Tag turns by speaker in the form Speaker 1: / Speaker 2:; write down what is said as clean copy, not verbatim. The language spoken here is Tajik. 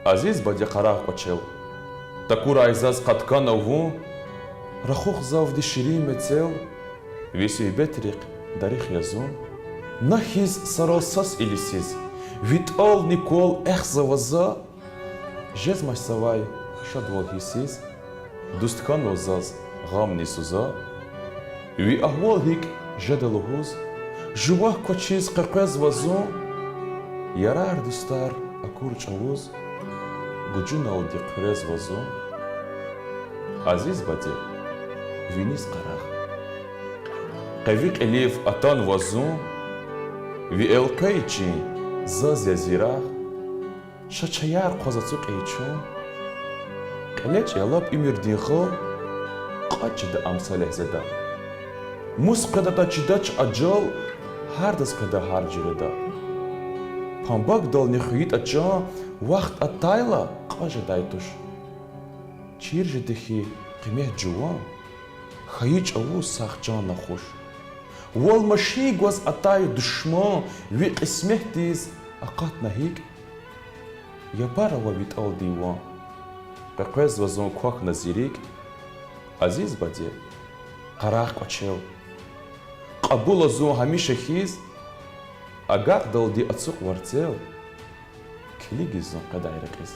Speaker 1: عزیز با دی قرار قچل تکور عزاز قد کن او رخوخ زاف دی شیرین متل ویسی بتریق دریخ یزون نهیز سراساس ایلیسیز ویت آل نیکول اخزا وزا جز مش سوای شد والهیسیز دوست کن وزاز غام نیسوزا وی احوال هیک جدلوهوز جواه کچیز قرقز وزون یرار دوستار اکور چوز گوجون آل دی قرز وزون عزیز بدی وینیز قرار قویق الیف اتان وزون وی القیچی زاز یزیرا شچیار قزاتوق ایچون قلچ یلاب ایمیردیخو قاچ د امثال زدا مسقدا دا چیداچ اجال هر دست قدا هر جیردا پامباک دال نخویت اجا وقت اتایلا قاج دایتوش چیر جدخی قیمه جوان خیچ او سخت جان نخوش والمشي جوز أتاي دشمان وي قسمه تيز أقات نهيك يبارا وبيت أول ديوان بقوز وزون كواك نزيريك عزيز بدي قراق وچيل قبول زون هميشه خيز أقاق دل دي أتسوق ورتيل كليجي زون قد عيرقيز